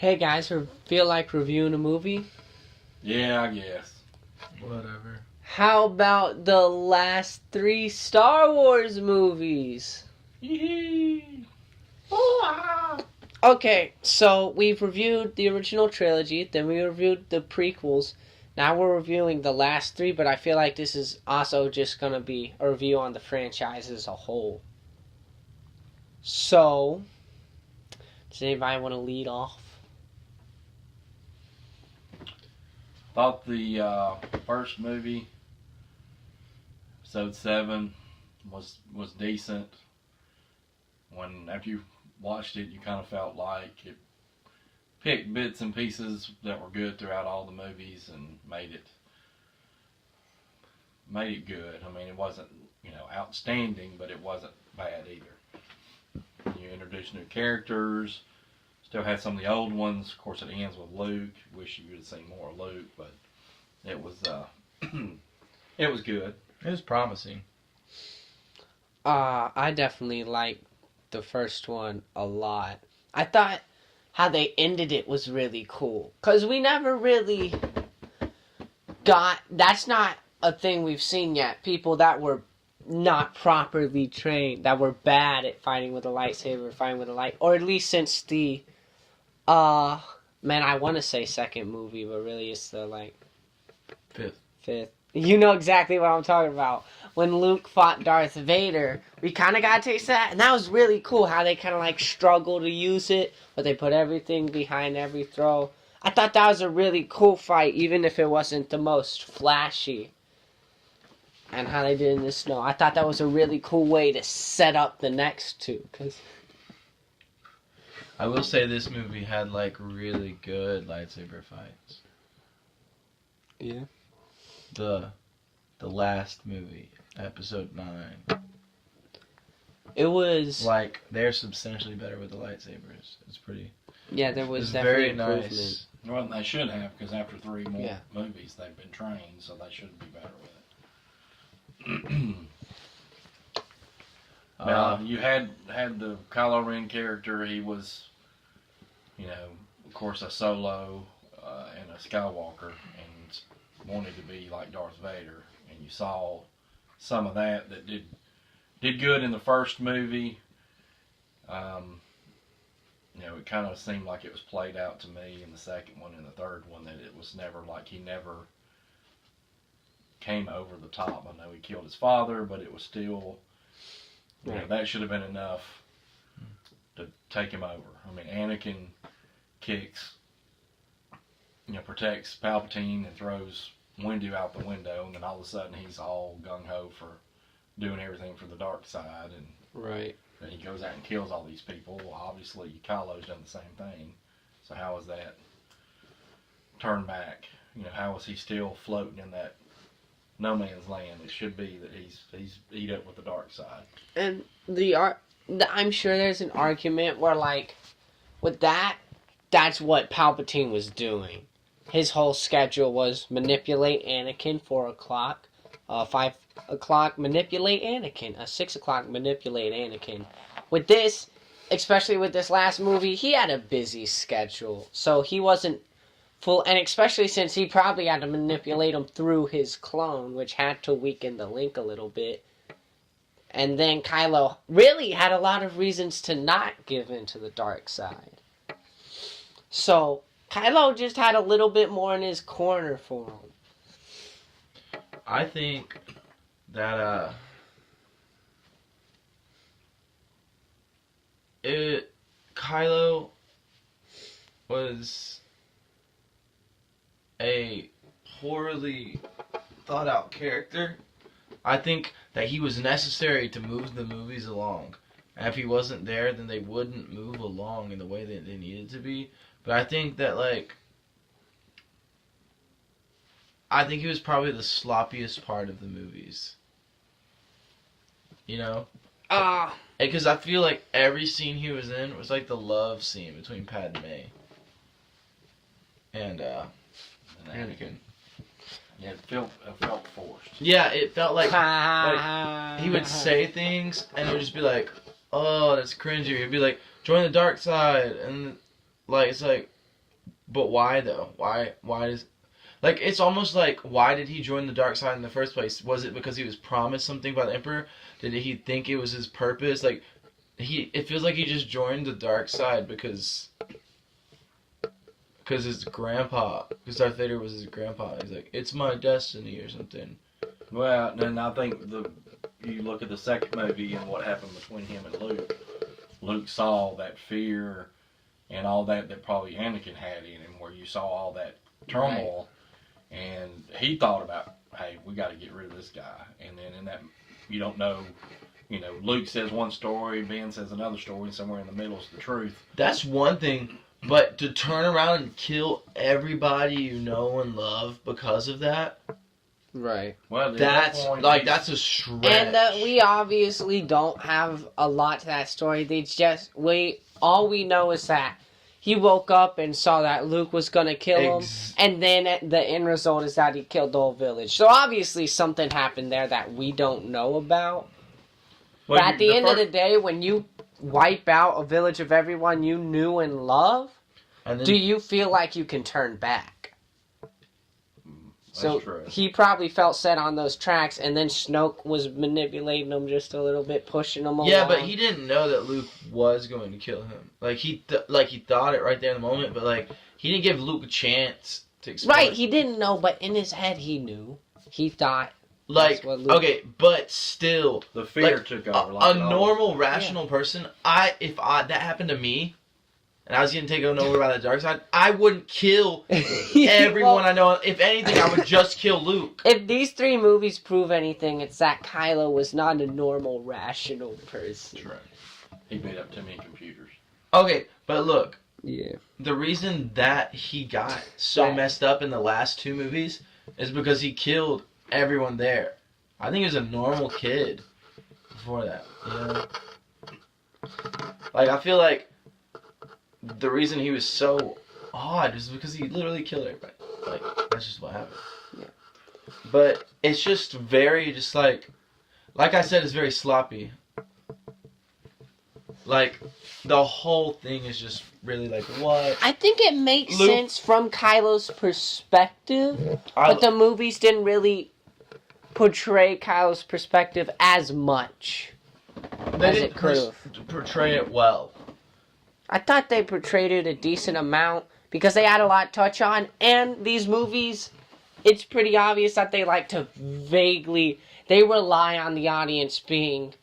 Hey guys, feel like reviewing a movie? Yeah, I guess. Whatever. How about the last 3 Star Wars movies? Yee-hee. Okay, so we've reviewed the original trilogy, then we reviewed the prequels. Now we're reviewing the last 3, but I feel like this is also just going to be a review on the franchise as a whole. So, does anybody want to lead off? Thought the first movie, episode 7, was decent. After you watched it, you kind of felt like it picked bits and pieces that were good throughout all the movies and made it good. I mean, it wasn't outstanding, but it wasn't bad either. You introduced new characters. Still had some of the old ones. Of course, it ends with Luke. Wish you would have seen more of Luke, but it was it was good. It was promising. I definitely liked the first one a lot. I thought how they ended it was really cool. Because we never really that's not a thing we've seen yet. People that were not properly trained, that were bad at fighting with a lightsaber, fighting with a light, or at least since the I want to say second movie, but really it's the fifth. You know exactly what I'm talking about. When Luke fought Darth Vader, we kind of got a taste of that, and that was really cool how they kind of struggle to use it, but they put everything behind every throw. I thought that was a really cool fight, even if it wasn't the most flashy. And how they did in the snow. I thought that was a really cool way to set up the next two, because I will say this movie had really good lightsaber fights. yeah. The last movie, episode 9. It was they're substantially better with the lightsabers. It's pretty. Yeah, there was It's definitely very improvement. nice. Well, they should have, because after 3 more movies, they've been trained, so they should be better with it. You had the Kylo Ren character. He was, of course, a Solo and a Skywalker, and wanted to be like Darth Vader. And you saw some of that did good in the first movie. It kind of seemed like it was played out to me in the second one and the third one that it was never he never came over the top. I know he killed his father, but it was still, that should have been enough to take him over. I mean, Anakin kicks, protects Palpatine and throws Windu out the window, and then all of a sudden he's all gung-ho for doing everything for the dark side, and Right. then he goes out and kills all these people. Well, obviously, Kylo's done the same thing, so how is that turned back? How is he still floating in that no man's land? It should be that he's eat up with the dark side. And I'm sure there's an argument where with that's what Palpatine was doing. His whole schedule was manipulate Anakin 4 o'clock, 5 o'clock manipulate Anakin, 6 o'clock manipulate Anakin. With this, especially with this last movie, he had a busy schedule, so he wasn't full, and especially since he probably had to manipulate him through his clone, which had to weaken the link a little bit. And then Kylo really had a lot of reasons to not give in to the dark side. So Kylo just had a little bit more in his corner for him. I think that Kylo was a poorly thought out character. I think that he was necessary to move the movies along. And if he wasn't there, then they wouldn't move along in the way that they needed to be. But I think that I think he was probably the sloppiest part of the movies. Because I feel like every scene he was in was like the love scene between Padme and Anakin. Yeah, it felt forced. Yeah, it felt like he would say things and it would just be like, oh, that's cringy. He'd be like, join the dark side, and it's like, But why though? Why is like it's almost like why did he join the dark side in the first place? Was it because he was promised something by the Emperor? Did he think it was his purpose? Like it feels like he just joined the dark side because his grandpa, because Darth Vader was his grandpa. He's like, it's my destiny or something. Well, and I think you look at the second movie and what happened between him and Luke. Luke saw that fear and all that probably Anakin had in him, where you saw all that turmoil, and he thought about, hey, we got to get rid of this guy. And then in that, you don't know, Luke says one story, Ben says another story, and somewhere in the middle is the truth. That's one thing, but to turn around and kill everybody you know and love because of that, Right. Well, that's a stretch. And we obviously don't have a lot to that story. All we know is that he woke up and saw that Luke was gonna kill him, and then the end result is that he killed the whole village. So obviously something happened there that we don't know about. Well, but at the end of the day, when you wipe out a village of everyone you knew and love, do you feel like you can turn back? So true. He probably felt set on those tracks, and then Snoke was manipulating him just a little bit, pushing him along. Yeah, but he didn't know that Luke was going to kill him. Like he thought it right there in the moment, but like he didn't give Luke a chance to explain. Right, he didn't know, but in his head he knew. He thought. Like okay, but still, the fear took over. A normal, rational person. If that happened to me, and I was getting taken over by the dark side, I wouldn't kill everyone I know. If anything, I would just kill Luke. If these 3 movies prove anything, it's that Kylo was not a normal, rational person. That's right. He beat up too many computers. Okay, but look. Yeah. The reason that he got so messed up in the last 2 movies is because he killed everyone there. I think he was a normal kid before that. Like, I feel like the reason he was so odd is because he literally killed everybody. Like, that's just what happened. Yeah. But it's just very, like I said, it's very sloppy. Like, the whole thing is just really like, what? I think it makes sense from Kylo's perspective, but the movies didn't really portray Kylo's perspective as much as it could have. Portray it well. I thought they portrayed it a decent amount because they had a lot to touch on, and these movies, it's pretty obvious that they like to they rely on the audience being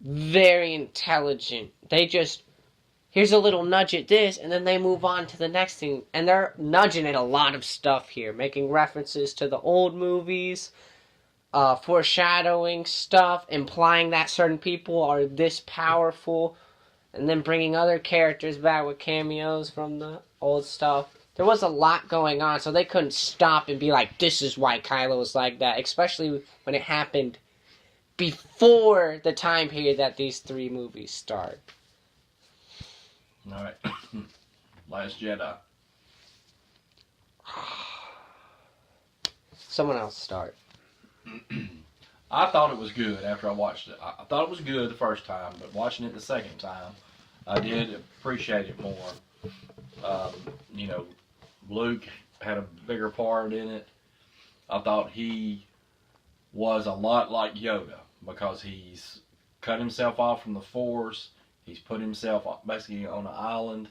very intelligent. They just, here's a little nudge at this, and then they move on to the next thing, and they're nudging at a lot of stuff here, making references to the old movies, foreshadowing stuff, implying that certain people are this powerful, and then bringing other characters back with cameos from the old stuff. There was a lot going on, so they couldn't stop and be like, this is why Kylo was like that, especially when it happened before the time period that these 3 movies start. Alright. Last Jedi. Someone else start. I thought it was good after I watched it. I thought it was good the first time, but watching it the second time, I did appreciate it more. Luke had a bigger part in it. I thought he was a lot like Yoda because he's cut himself off from the Force. He's put himself basically on an island,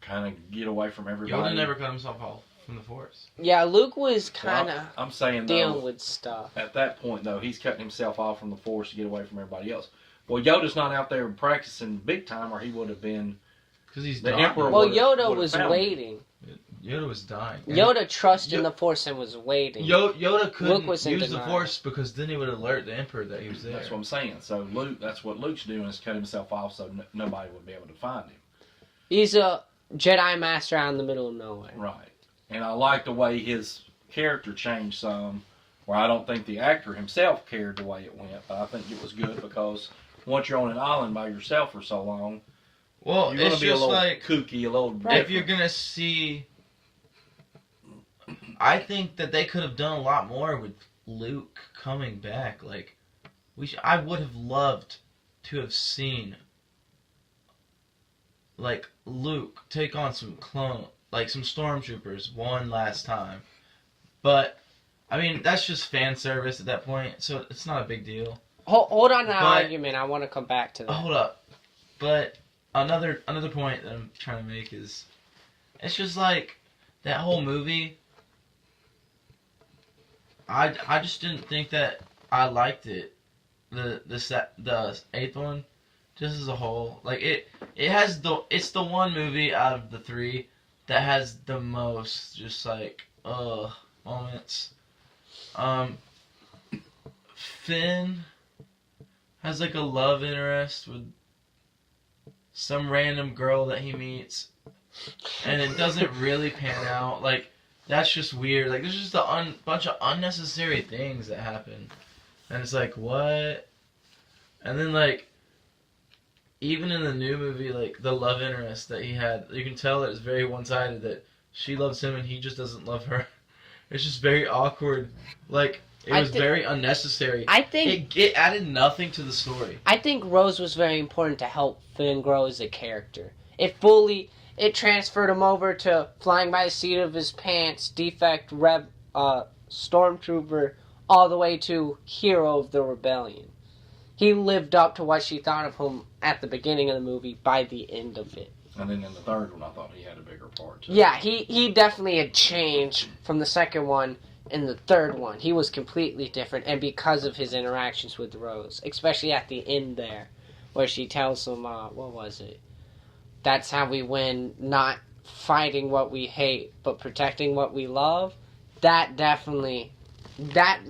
kind of get away from everybody. Yoda never cut himself off from the Force. Yeah, Luke was kind of I'm saying dealing with stuff. At that point, though, he's cutting himself off from the Force to get away from everybody else. Well, Yoda's not out there practicing big time, or he would have been. Because he's the dying. Emperor. Well, Yoda was waiting. Yoda was dying. Yoda trusted in the Force and was waiting. Yoda couldn't use the Force because then he would alert the Emperor that he was there. That's what I'm saying. So that's what Luke's doing, is cut himself off so nobody would be able to find him. He's a Jedi Master out in the middle of nowhere. Right. And I like the way his character changed some, where I don't think the actor himself cared the way it went, but I think it was good because once you're on an island by yourself for so long, well, you're going to be a little like, kooky, a little different. If you're going to see... I think that they could have done a lot more with Luke coming back. Like, I would have loved to have seen, like, Luke take on some like some stormtroopers one last time. But I mean, that's just fan service at that point, so it's not a big deal. Hold on to that But- argument. I want to come back to that. Hold up. But another point that I'm trying to make is, it's just like that whole movie. I just didn't think that I liked it. The eighth one, just as a whole, like it's the one movie out of the three that has the most just like moments. Finn has like a love interest with some random girl that he meets, and it doesn't really pan out. Like, that's just weird. Like, there's just a bunch of unnecessary things that happen, and it's like, what? And then, like, even in the new movie, like, the love interest that he had, you can tell that it's very one-sided, that she loves him and he just doesn't love her. It's just very awkward. Like, it was very unnecessary. I think it added nothing to the story. I think Rose was very important to help Finn grow as a character. It transferred him over to flying by the seat of his pants, defect, stormtrooper, all the way to hero of the rebellion. He lived up to what she thought of him at the beginning of the movie by the end of it. And then in the third one, I thought he had a bigger part, too. Yeah, he definitely had changed from the second one. In the third one, he was completely different, and because of his interactions with Rose, especially at the end there, where she tells him, what was it? That's how we win, not fighting what we hate, but protecting what we love. That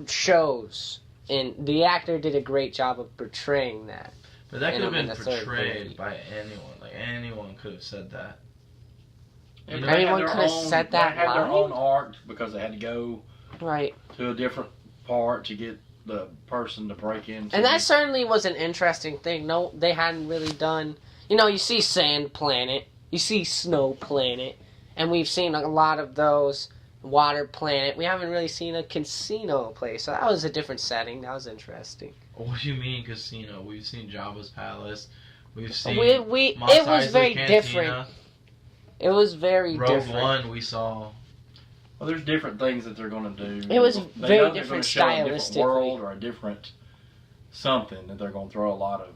shows, and the actor did a great job of portraying that. But that could have been portrayed by anyone. Like, anyone could have said that. And anyone could have said that They had their line? own arc because they had to go Right. to a different part to get the person to break into. And that certainly was an interesting thing. No, they hadn't really done... You know, you see Sand Planet, you see Snow Planet, and we've seen a lot of those. Water Planet. We haven't really seen a casino place, so that was a different setting. That was interesting. What do you mean casino? We've seen Jabba's Palace. We've seen It was very Cantina. different. It was very Rogue different. One we saw. Well, there's different things that they're going to do. It was They very know they're different gonna show a different stylistically. world or a different something that they're going to throw a lot of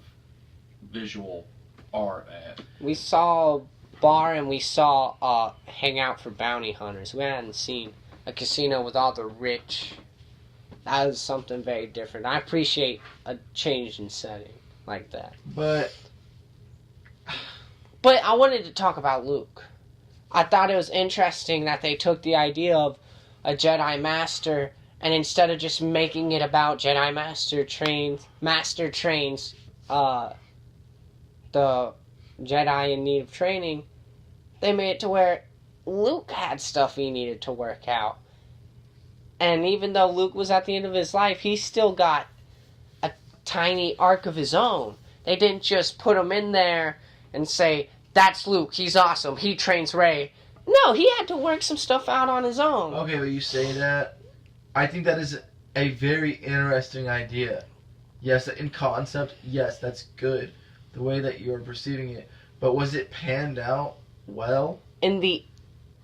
visual art at. We saw a bar and we saw Hangout for Bounty Hunters. We hadn't seen a casino with all the rich. That was something very different. I appreciate a change in setting like that. But I wanted to talk about Luke. I thought it was interesting that they took the idea of a Jedi Master, and instead of just making it about Jedi Master trains the Jedi in need of training, they made it to where Luke had stuff he needed to work out. And even though Luke was at the end of his life, he still got a tiny arc of his own. They didn't just put him in there and say, that's Luke, he's awesome, he trains Rey. No, he had to work some stuff out on his own. okay, but you say that. I think that is a very interesting idea. Yes, in concept, yes, that's good. The way that you're perceiving it. But was it panned out well? In the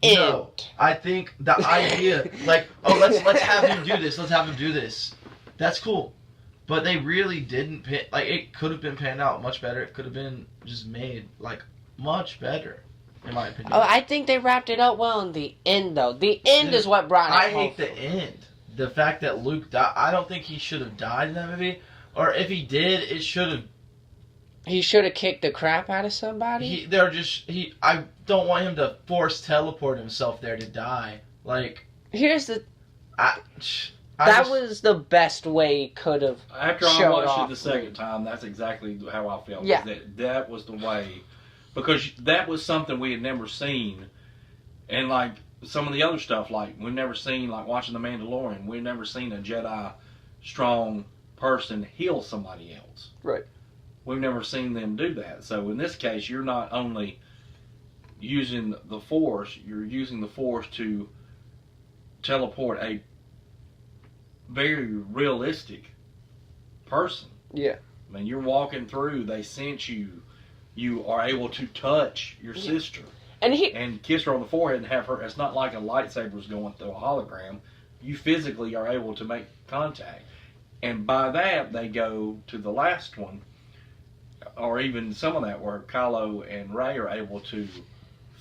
end. No. I think the idea, like, oh, let's have him do this. Let's have him do this. That's cool. But they really didn't it could have been panned out much better. It could have been just made, like, much better, in my opinion. Oh, I think they wrapped it up well in the end, though. The end is what brought it I home. hate the end. The fact that Luke died, I don't think he should have died in that movie. Or if he did, it should have. He should have kicked the crap out of somebody? I don't want him to force teleport himself there to die. Like, Here's the... that was the best way he could have After I showed watched off it the second time, that's exactly how I felt. Yeah. That was the way. Because that was something we had never seen. And, like, some of the other stuff, like, we've never seen, like, watching The Mandalorian, we've never seen a Jedi strong person heal somebody else. Right. We've never seen them do that. So, in this case, you're not only using the Force, you're using the Force to teleport a very realistic person. Yeah. I mean, you're walking through, they sense you. You are able to touch your sister. and kiss her on the forehead and have her. It's not like a lightsaber's going through a hologram. You physically are able to make contact, and by that they go to the last one, or even some of that where Kylo and Rey are able to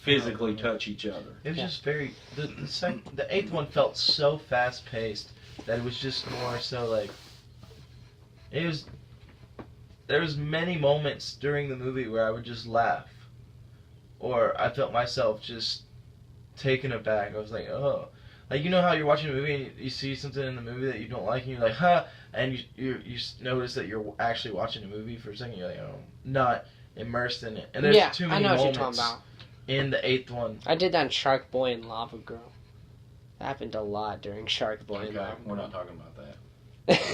physically touch each other. It was just very the eighth one felt so fast paced that it was just more so like it was. There was many moments during the movie where I would just laugh, or I felt myself just taken aback. I was like, oh, like you know how you're watching a movie and you see something in the movie that you don't like and you're like, huh, and you notice that you're actually watching a movie for a second. You're like, oh, not immersed in it. And there's too many moments in the eighth one. I did that in Shark Boy and Lava Girl. That happened a lot during Shark Boy and Lava Girl. We're not talking about that.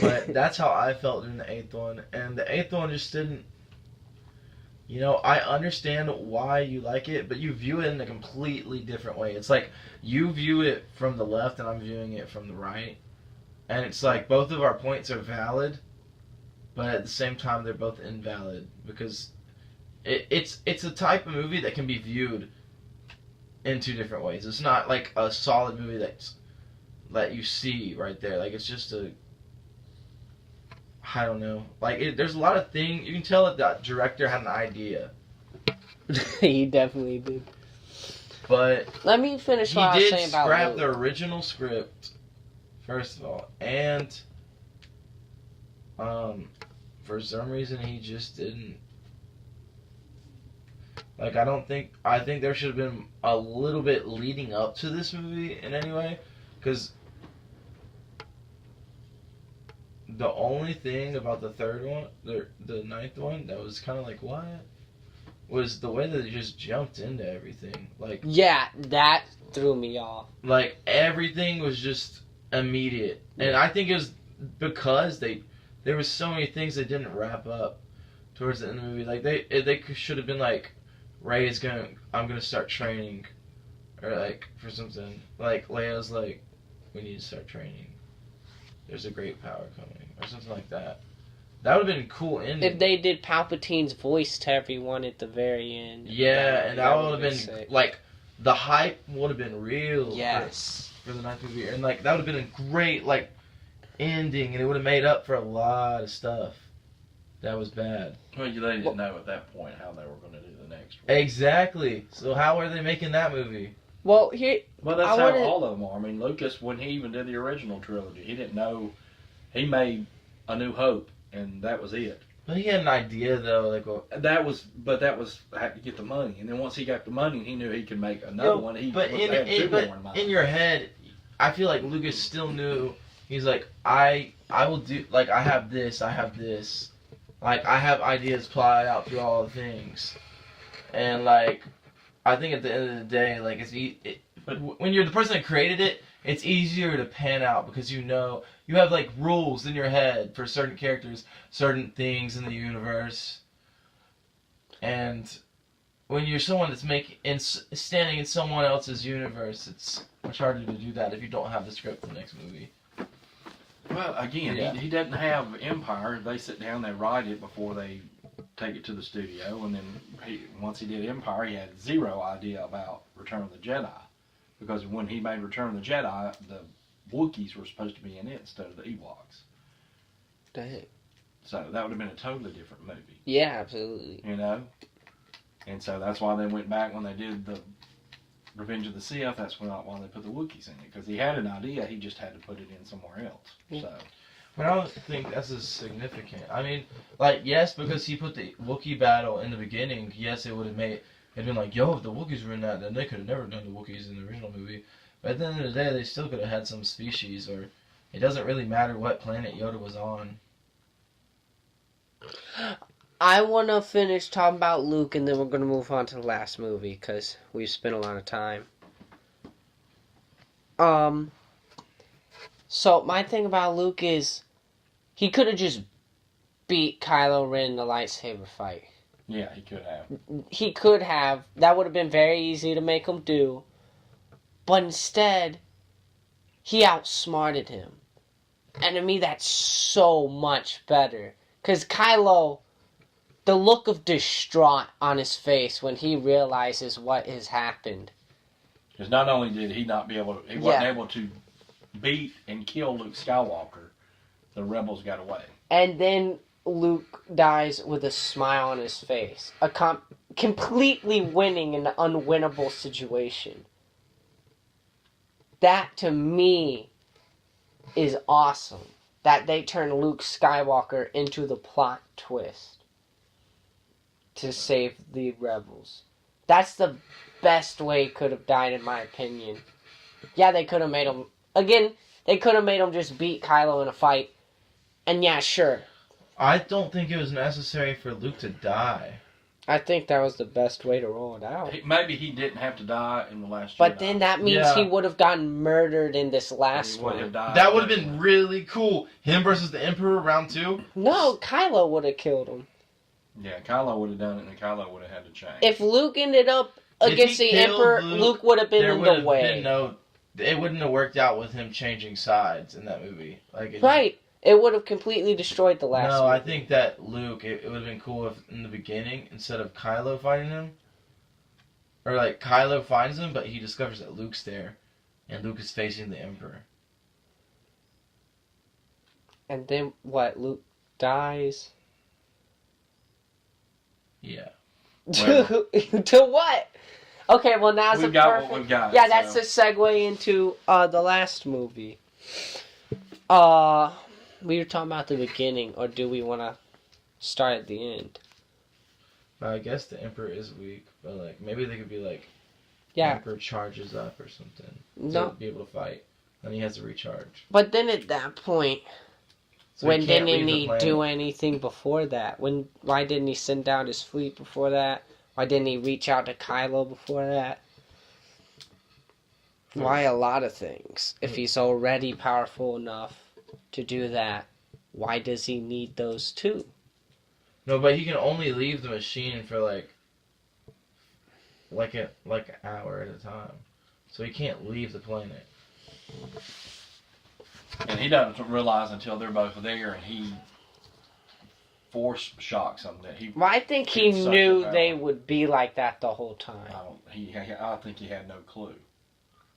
But that's how I felt during the eighth one, and the eighth one just didn't. You know, I understand why you like it, but you view it in a completely different way. It's like you view it from the left, and I'm viewing it from the right, and it's like both of our points are valid, but at the same time they're both invalid because it's a type of movie that can be viewed in two different ways. It's not like a solid movie that you see right there. Like it's just a I don't know. Like, there's a lot of things. You can tell that the director had an idea. He definitely did. But let me finish what I was saying about Luke. He did scrap the original script, first of all. And, for some reason, he just didn't. Like, I think there should have been a little bit leading up to this movie in any way. Because the only thing about the third one, the ninth one, that was kind of like, what? Was the way that they just jumped into everything. Like, yeah, that threw me off. Like, everything was just immediate. And I think it was because there was so many things they didn't wrap up towards the end of the movie. Like, they should have been like, I'm gonna start training. Or, like, for something. Like, Leia's like, we need to start training. There's a great power coming, or something like that. That would have been a cool ending. If they did Palpatine's voice to everyone at the very end. Yeah, and that would have been, sick. Like, the hype would have been real. Yes. For the ninth movie. And, like, that would have been a great, like, ending, and it would have made up for a lot of stuff that was bad. Well, they didn't know at that point how they were going to do the next one. Exactly. So how are they making that movie? Well, that's how all of them are. I mean, Lucas, when he even did the original trilogy, he didn't know. He made A New Hope, and that was it. But he had an idea, though. Like, that was had to get the money, and then once he got the money, he knew he could make another one. But in your head, I feel like Lucas still knew. He's like, I will do. Like, I have this. Like, I have ideas plotted out through all the things, and like. I think at the end of the day, like when you're the person that created it, it's easier to pan out because you have like rules in your head for certain characters, certain things in the universe, and when you're someone that's standing in someone else's universe, it's much harder to do that if you don't have the script for the next movie. Well, again, he doesn't have Empire. They sit down, they write it before they take it to the studio, and then once he did Empire, he had zero idea about Return of the Jedi, because when he made Return of the Jedi, the Wookiees were supposed to be in it instead of the Ewoks. Dang. So that would have been a totally different movie. Yeah, absolutely. You know, and so that's why they went back when they did the Revenge of the Sith. That's why they put the Wookiees in it, because he had an idea, he just had to put it in somewhere else. Yeah. So. But I don't think that's as significant. I mean, like, yes, because he put the Wookiee battle in the beginning, yes, it would have been like, yo, if the Wookiees were in that, then they could have never done the Wookiees in the original movie. But at the end of the day, they still could have had some species, or it doesn't really matter what planet Yoda was on. I want to finish talking about Luke, and then we're going to move on to the last movie, because we've spent a lot of time. So, my thing about Luke is, he could have just beat Kylo Ren in the lightsaber fight. Yeah, he could have. He could have. That would have been very easy to make him do. But instead, he outsmarted him. And to me, that's so much better. Because Kylo, the look of distraught on his face when he realizes what has happened. Because not only did he not be able to, he wasn't able to beat and kill Luke Skywalker, the rebels got away. And then Luke dies with a smile on his face. Completely winning an unwinnable situation. That, to me, is awesome. That they turn Luke Skywalker into the plot twist to save the rebels. That's the best way he could have died, in my opinion. Yeah, they could have made him... Again, they could have made him just beat Kylo in a fight. And yeah, sure. I don't think it was necessary for Luke to die. I think that was the best way to roll it out. Maybe he didn't have to die in the last But Jedi. then that means he would have gotten murdered in this last one. That would have been really cool. Him versus the Emperor, round 2. No, Kylo would have killed him. Yeah, Kylo would have done it, and Kylo would have had to change. If Luke ended up against the Emperor, Luke would have been in the way. It wouldn't have worked out with him changing sides in that movie. Right. It would have completely destroyed the last No, movie. I think that Luke, it would have been cool if in the beginning, instead of Kylo fighting him, or Kylo finds him, but he discovers that Luke's there, and Luke is facing the Emperor. And then what? Luke dies? Yeah. To what? Okay, well now's we've the got perfect... what we've got. Yeah, that's the segue into the last movie. We were talking about the beginning, or do we want to start at the end? I guess the Emperor is weak, but maybe they could be yeah, Emperor charges up or something to be able to fight, and he has to recharge. But then at that point, So when didn't he do anything before that? Why didn't he send out his fleet before that? Why didn't he reach out to Kylo before that? Why a lot of things? If he's already powerful enough to do that, why does he need those two? No, but he can only leave the machine for an hour at a time. So he can't leave the planet. And he doesn't realize until they're both there, and he force shocks them that he. Well, I think he knew they would be like that the whole time. I think he had no clue.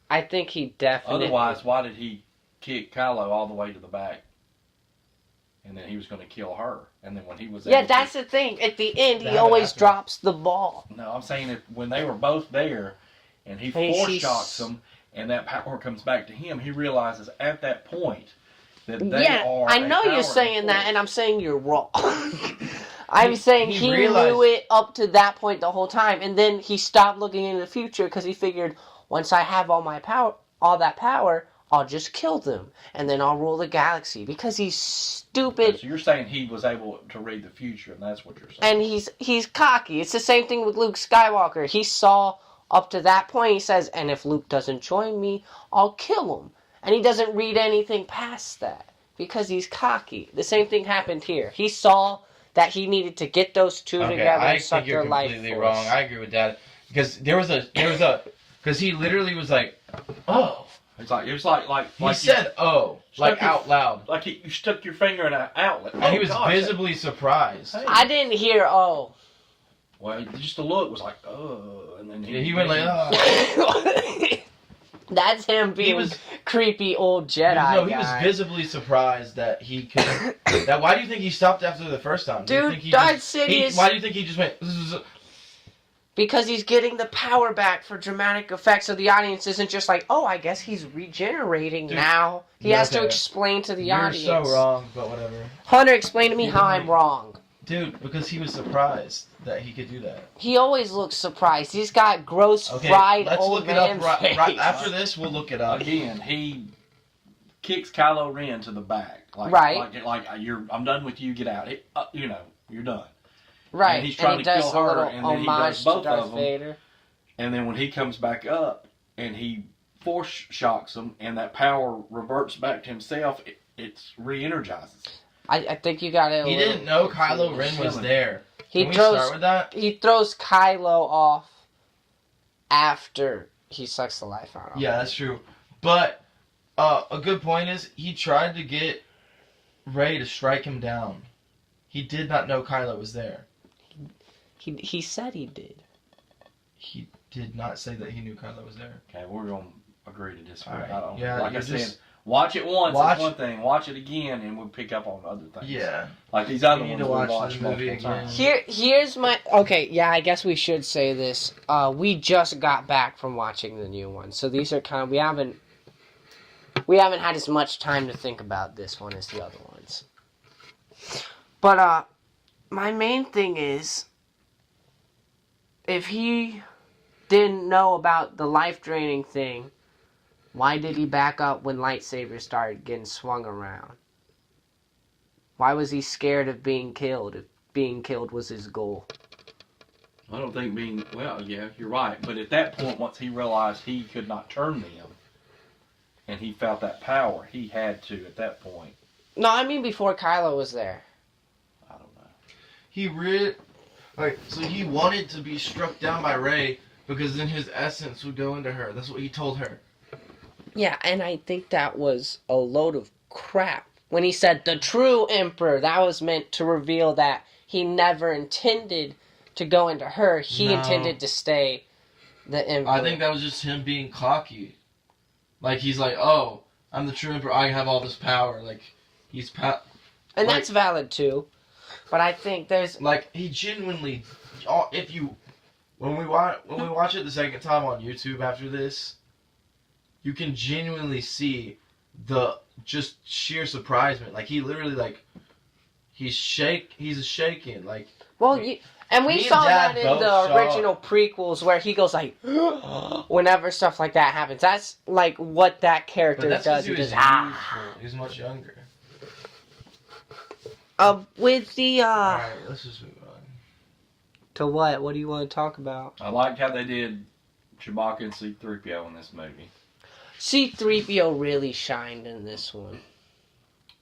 I think he definitely... Otherwise, why did he kick Kylo all the way to the back? And then he was going to kill her. And then when he was... Yeah, that's the thing. At the end, he always drops the ball. No, I'm saying that when they were both there, and he force shocks them, and that power comes back to him, he realizes at that point that they are... I know you're saying that, and I'm saying you're wrong. I'm saying he knew it up to that point the whole time, and then he stopped looking into the future because he figured, once I have all that power, I'll just kill them, and then I'll rule the galaxy, because he's stupid. So you're saying he was able to read the future, and that's what you're saying. And he's cocky. It's the same thing with Luke Skywalker. He saw up to that point, he says, and if Luke doesn't join me, I'll kill him. And he doesn't read anything past that, because he's cocky. The same thing happened here. He saw that he needed to get those two together and suck their life force. I think you're completely wrong. I agree with that. Because because he literally was like, oh. It was like he said, oh, out loud. Like you stuck your finger in an outlet. And he was visibly surprised. Hey. I didn't hear, oh. Well, just the look was like, oh. And then he went like, oh. That's him being creepy old Jedi. No, he was visibly surprised that he could. Why do you think he stopped after the first time? Dude, Darth Sidious. Why do you think he just went? Because he's getting the power back for dramatic effect, so the audience isn't just like, oh, I guess he's regenerating now. He has to explain to the audience. You're so wrong, but whatever. Hunter, explain to me how I'm wrong. Dude, because he was surprised that he could do that. He always looks surprised. He's got gross, fried old man face. Right after this, we'll look it up. Again, he kicks Kylo Ren to the back. I'm done with you, get out. You're done. Right, and he's trying to kill her, and then he does both of them. Vader. And then when he comes back up, and he force shocks him, and that power reverts back to himself, it re-energizes. I think you got it. He didn't know Kylo Ren was there. Can we start with that? He throws Kylo off after he sucks the life out of him. Yeah, that's true. But a good point is, he tried to get Rey to strike him down. He did not know Kylo was there. He said he did. He did not say that he knew Kylo was there. Okay, we're gonna agree to disagree. All right. I don't. Yeah, Like I you're said, just- watch it once. Watch- That's one thing. Watch it again, and we'll pick up on other things. Yeah. Like these other You need ones to we watch watched the movie multiple again. times. Here's my okay. Yeah, I guess we should say this. We just got back from watching the new one, so these are kind of we haven't had as much time to think about this one as the other ones. But my main thing is, if he didn't know about the life draining thing, why did he back up when lightsabers started getting swung around? Why was he scared of being killed if being killed was his goal? I don't think yeah, you're right. But at that point, once he realized he could not turn them, and he felt that power, he had to at that point. No, I mean before Kylo was there. I don't know. He so he wanted to be struck down by Rey because then his essence would go into her. That's what he told her. Yeah, and I think that was a load of crap. When he said the true Emperor, that was meant to reveal that he never intended to go into her. He No. intended to stay the Emperor. I think that was just him being cocky. Like, he's like, oh, I'm the true Emperor. I have all this power. Like, he's and that's valid too. But I think there's like, he genuinely, when we watch it the second time on YouTube after this, you can genuinely see the just sheer surprisement. Like, he literally, like, he's shaking. Like, well, and we me and saw Dad that in both the saw original prequels where he goes like, whenever stuff like that happens. That's like what that character but that's does. because he was He goes, He was much younger. with the Alright, let's just move on. to what? What do you want to talk about? I liked how they did Chewbacca and C-3PO in this movie. C-3PO really shined in this one.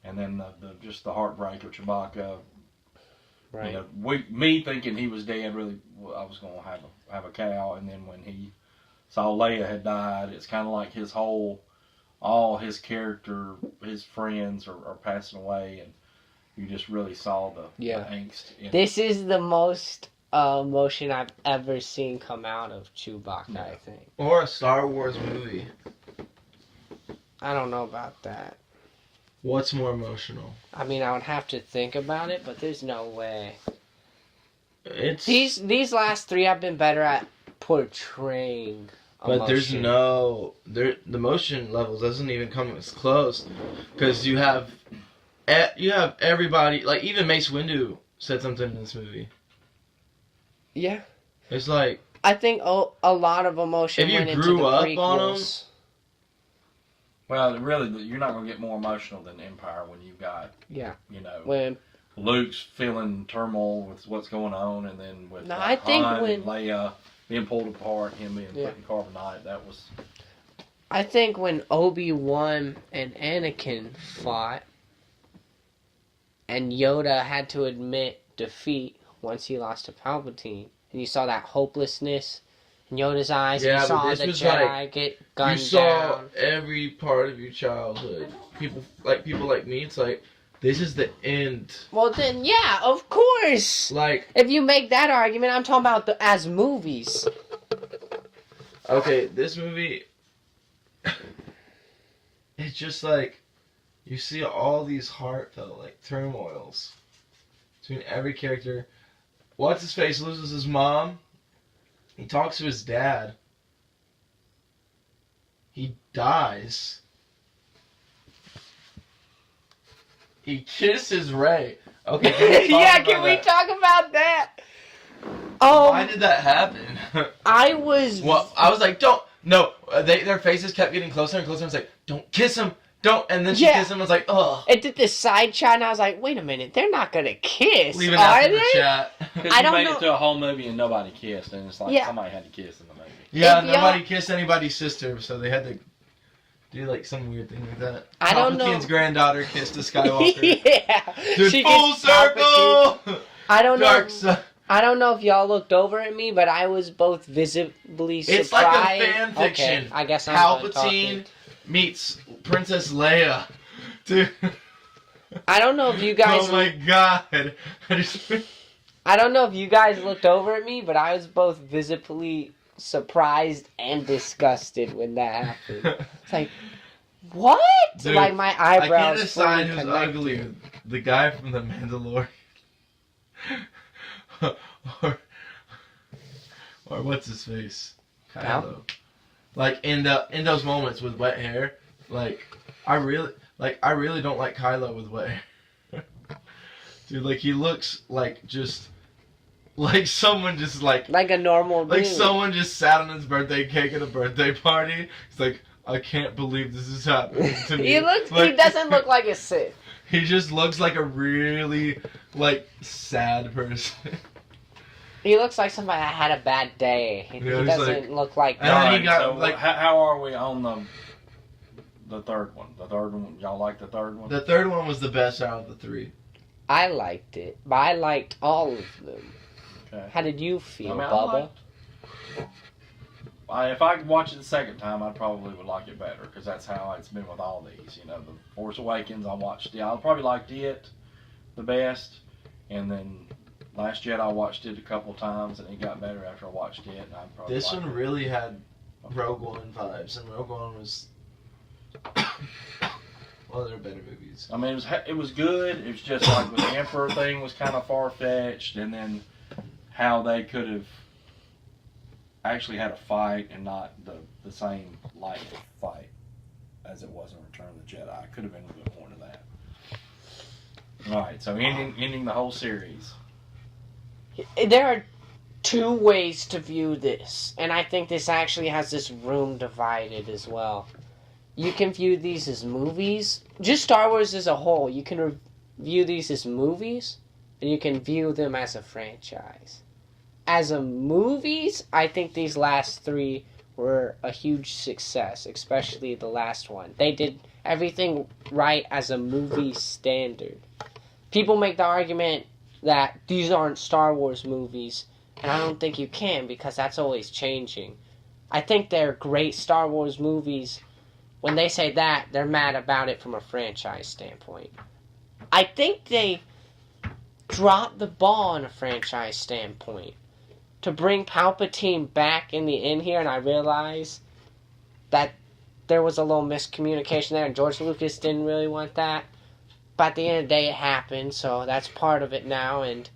And then just the heartbreak of Chewbacca. Right. You know, me thinking he was dead, really, I was going to have a cow. And then when he saw Leia had died, it's kind of like all his character, his friends are passing away. And you just really saw the angst. This is the most emotion I've ever seen come out of Chewbacca, I think. Or a Star Wars movie. I don't know about that. What's more emotional? I mean, I would have to think about it, but there's no way. It's These last three have been better at portraying emotion. But there's the motion level doesn't even come as close, because you have everybody, like even Mace Windu said something in this movie. Yeah. It's like, I think a lot of emotion If you went into grew the up prequels. on 'em- Well, really, you're not going to get more emotional than Empire when you've got, When Luke's feeling turmoil with what's going on, and then with No, I think Han when- and Leia being pulled apart, him being Yeah. put in carbonite, that was... I think when Obi-Wan and Anakin fought, and Yoda had to admit defeat once he lost to Palpatine, and you saw that hopelessness in Yoda's eyes, and Yeah, you but saw this the was Jedi like- get gunned you saw down. every part of your childhood. People like me, it's like, this is the end. Well, then, yeah, of course. Like, If you make that argument, I'm talking about as movies. okay, this movie, it's just like, you see all these heartfelt, like, turmoils between every character. What's-his-face loses his mom. He talks to his dad. He dies. He kisses Rey. Okay, Can we talk about that? Why did that happen? I was... Well, I was like, don't. No, their faces kept getting closer and closer. I was like, don't kiss him. Don't. And then she Yeah. kissed him. I was like, ugh. It did this side shot, and I was like, wait a minute, they're not going to kiss, Leaving are after the they? chat. Because I you don't made know- it to a whole movie and nobody kissed, and it's like Yeah. somebody had to kiss in the movie. Yeah, If y'all- nobody kissed anybody's sister, so they had to do like some weird thing like that. I don't know. Palpatine's granddaughter kissed a Skywalker. Yeah. Dude, She full gets Palpatine. circle! I don't know. Dark side. I don't know if y'all looked over at me, but I was both visibly surprised. It's like a fan fiction. Okay, I guess I'm done Palpatine talking. meets Princess Leia. Dude. I don't know if you guys. Oh my god. I just... I don't know if you guys looked over at me, but I was both visibly surprised and disgusted when that happened. It's like, what? Dude, like my I eyebrows. can't decide fully who's connected. ugly. The guy from The Mandalorian. or what's his face? Kylo. Like in those moments with wet hair, I really don't like Kylo with wet hair. Dude, like he looks like just like someone just like a normal like dude. someone just sat on his birthday cake at a birthday party. It's like, I can't believe this is happening to me. He Like, doesn't look like a Sith. He just looks like a really sad person. He looks like somebody that had a bad day. He Yeah, he's doesn't look like And that. then he got, so how are we on the third one? The third one, y'all like the third one? The third one was the best out of the three. I liked it, but I liked all of them. Okay. How did you feel, I Bubba? If I could watch it the second time, I probably would like it better because that's how it's been with all these. You know, the Force Awakens, I probably liked it the best, and then Last Jedi I watched it a couple times and it got better after I watched it. And I probably This liked one it. really had Rogue One vibes, and Rogue One was one of their better movies. I mean, it was good. It was just like with the Emperor thing was kind of far fetched, and then how they could have actually had a fight and not the same light fight as it was in Return of the Jedi. Could have been a bit more to that. All right, so ending the whole series. There are two ways to view this, and I think this actually has this room divided as well. You can view these as movies, just Star Wars as a whole. You can view these as movies, and you can view them as a franchise. As a movies, I think these last three were a huge success, especially the last one. They did everything right as a movie standard. People make the argument that these aren't Star Wars movies, and I don't think you can because that's always changing. I think they're great Star Wars movies. When they say that, they're mad about it from a franchise standpoint. I think they dropped the ball on a franchise standpoint. To bring Palpatine back in the end here, and I realize that there was a little miscommunication there, and George Lucas didn't really want that. But at the end of the day, it happened, so that's part of it now, and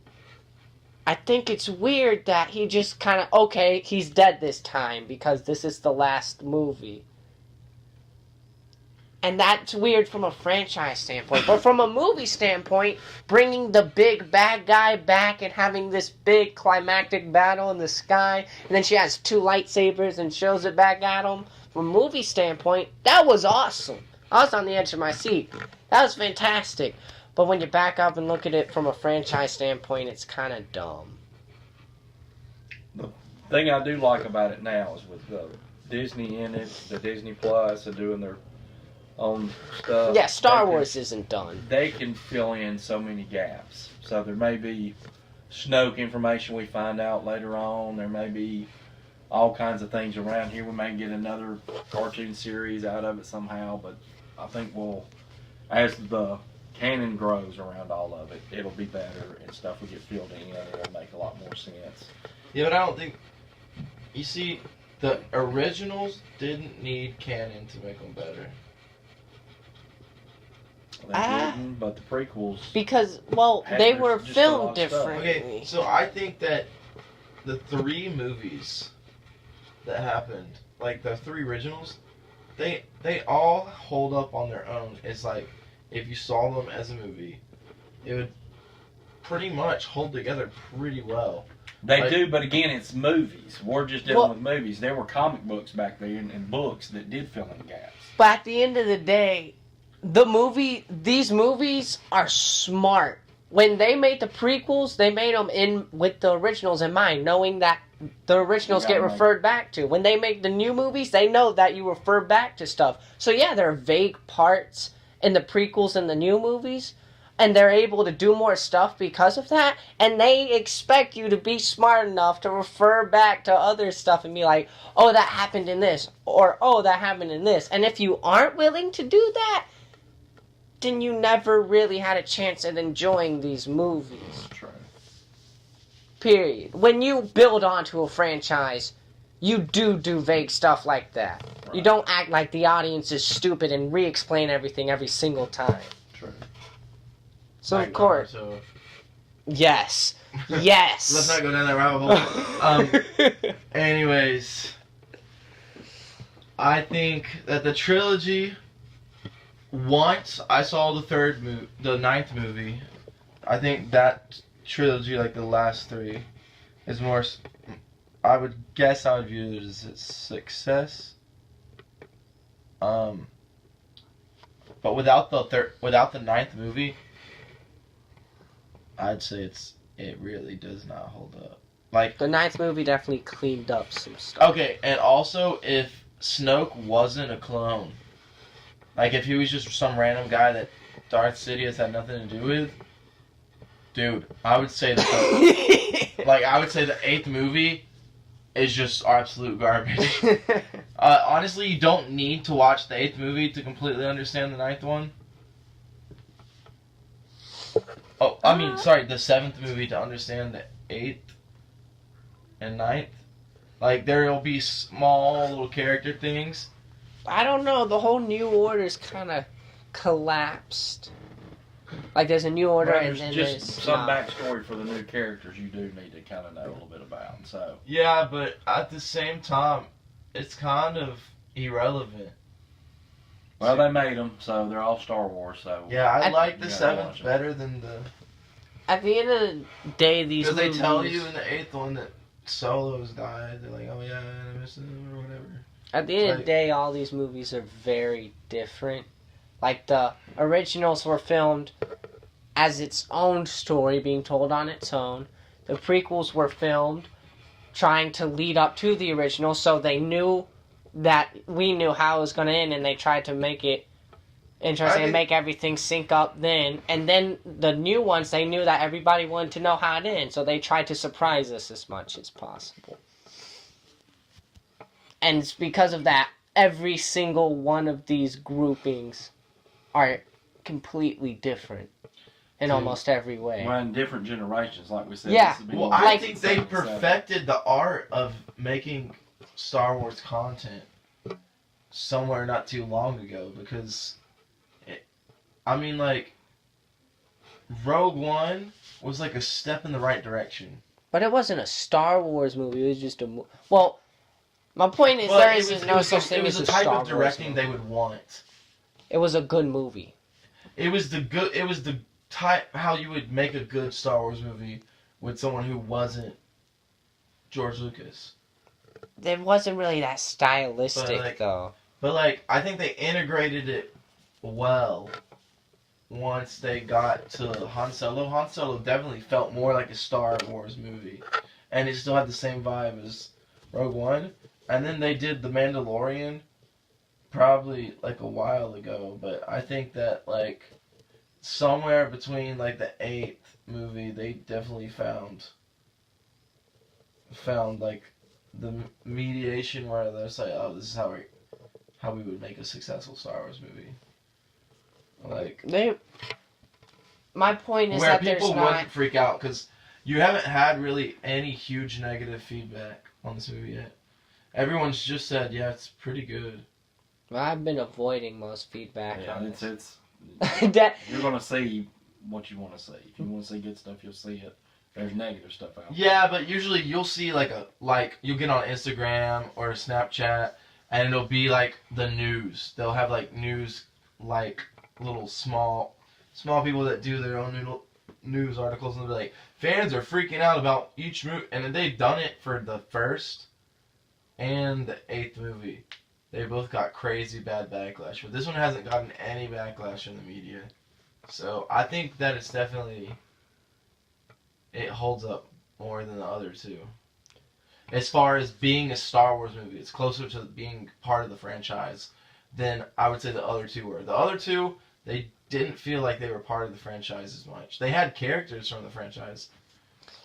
I think it's weird that he just kind of, okay, he's dead this time, because this is the last movie. And that's weird from a franchise standpoint. But from a movie standpoint, bringing the big bad guy back and having this big climactic battle in the sky, and then she has two lightsabers and shows it back at him, from a movie standpoint, that was awesome. I was on the edge of my seat. That was fantastic. But when you back up and look at it from a franchise standpoint, it's kind of dumb. The thing I do like about it now is with Disney in it, the Disney Plus, and doing their own stuff. Yeah, Star Wars isn't done. They can fill in so many gaps. So there may be Snoke information we find out later on. There may be all kinds of things around here. We may get another cartoon series out of it somehow. But I think as the canon grows around all of it, it'll be better and stuff will get filled in and it'll make a lot more sense. Yeah, but I don't think... You see, the originals didn't need canon to make them better. They didn't, but the prequels... Because, well, they were just a lot filmed of stuff. differently. Okay, so I think that the three movies that happened, like the three originals, they all hold up on their own. It's like, if you saw them as a movie, it would pretty much hold together pretty well. They do, but again, it's movies. We're just dealing with movies. There were comic books back then and books that did fill in gaps. But at the end of the day, these movies are smart. When they made the prequels, they made them in with the originals in mind, knowing that the originals get referred back to. When they make the new movies, they know that you refer back to stuff. So yeah, there are vague parts in the prequels and the new movies, and they're able to do more stuff because of that, and they expect you to be smart enough to refer back to other stuff and be like, oh, that happened in this, or oh, that happened in this. And if you aren't willing to do that, then you never really had a chance at enjoying these movies. True. period. When you build onto a franchise, you do vague stuff like that. Right. You don't act like the audience is stupid and re-explain everything every single time. True. So Like of course, Naruto. yes, yes. Let's not go down that rabbit hole. Anyways, I think that the trilogy. Once I saw the ninth movie, I think that trilogy, like the last three, is more. I would view it as a success. But without the ninth movie, I'd say it really does not hold up. Like the ninth movie definitely cleaned up some stuff. Okay, and also if Snoke wasn't a clone, like if he was just some random guy that Darth Sidious had nothing to do with, dude, I would say that I would say the eighth movie is just absolute garbage. Honestly, you don't need to watch the eighth movie to completely understand the ninth one. Oh, I mean, sorry, the seventh movie to understand the eighth and ninth. Like, there will be small little character things. I don't know. The whole New Order's kind of collapsed. Like, there's a New Order, Well, and then just there's some backstory for the new characters you do need to kind of know a little bit about. So Yeah, but at the same time, it's kind of irrelevant. well, they made them, so they're all Star Wars. So Yeah, I like the Yeah, seventh watch 'em. better than the... At the end of the day, these Because they movies... tell you in the eighth one that Solo's died. They're like, oh yeah, I miss him or whatever. At the end of the Like- day, all these movies are very different. Like, the originals were filmed as its own story being told on its own. The prequels were filmed trying to lead up to the original, so they knew that we knew how it was going to end, and they tried to make it interesting and make everything sync up then. And then the new ones, they knew that everybody wanted to know how it ends, so they tried to surprise us as much as possible. And it's because of that, every single one of these groupings are completely different in almost every way. we're in different generations, like we said. Yeah. This would be Well, the I like- think they 7. perfected the art of making Star Wars content somewhere not too long ago because, Rogue One was like a step in the right direction. But it wasn't a Star Wars movie, it was just a... Well, my point is Well, there it is was- no it was such the- thing it was as a the type Star of Wars directing movie. they would want. It was a good movie. It was the type how you would make a good Star Wars movie with someone who wasn't George Lucas. It wasn't really that stylistic, But, like, though. But I think they integrated it well once they got to Han Solo. Han Solo definitely felt more like a Star Wars movie. And it still had the same vibe as Rogue One. And then they did The Mandalorian probably like a while ago. But I think that somewhere between the 8th movie they definitely found the mediation where they're like, oh, this is how we would make a successful Star Wars movie. My point is Where that there's people not... wouldn't freak out because you haven't had really any huge negative feedback on this movie yet. Everyone's just said, yeah, it's pretty good. I've been avoiding most feedback Yeah, on it's this. you're gonna see what you want to see. If you want to see good stuff, you'll see it. There's negative stuff out there. Yeah, but usually you'll see you'll get on Instagram or Snapchat and it'll be the news. They'll have news little small people that do their own news articles and they'll be like, fans are freaking out about each movie, and then they've done it for the first and the 8th movie. They both got crazy bad backlash, but this one hasn't gotten any backlash in the media. So I think that it's definitely, it holds up more than the other two. As far as being a Star Wars movie, it's closer to being part of the franchise than I would say the other two were. The other two, they didn't feel like they were part of the franchise as much. They had characters from the franchise,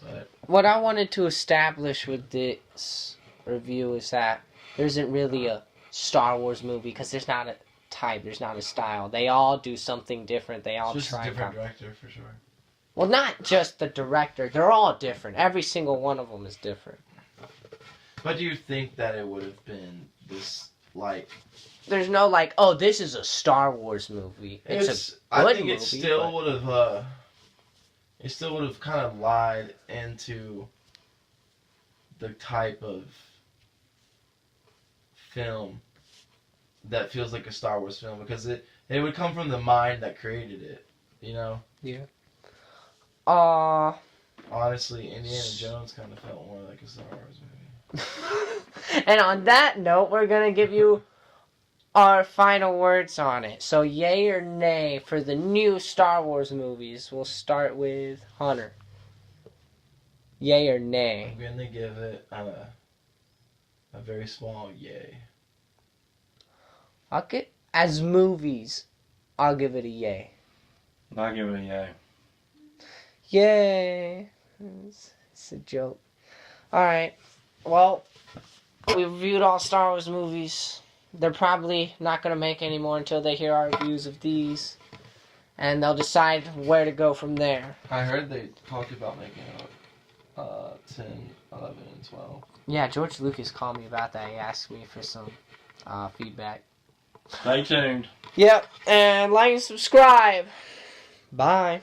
but What I wanted to establish with this review is that there isn't really a Star Wars movie because there's not a type, there's not a style. They all do something different. They all it's just try. a different director for sure. Well, not just the director. They're all different. Every single one of them is different. But do you think that it would have been this, like... There's no like, oh, this is a Star Wars movie. It's a I good think movie, it still but- would have... it still would have kind of lied into the type of film that feels like a Star Wars film, because it would come from the mind that created it, you know? Yeah. Honestly, Indiana Jones kind of felt more like a Star Wars movie. And on that note, we're gonna give you our final words on it. So, yay or nay for the new Star Wars movies? We'll start with Hunter. Yay or nay? I'm gonna give it a very small yay. As movies, I'll give it a yay. I'll give it a yay. Yay! It's a joke. Alright, well, we reviewed all Star Wars movies. They're probably not going to make any more until they hear our reviews of these. And they'll decide where to go from there. I heard they talked about making 10, 11, and 12. Yeah, George Lucas called me about that. He asked me for some feedback. Stay tuned. Yep, and like and subscribe. Bye.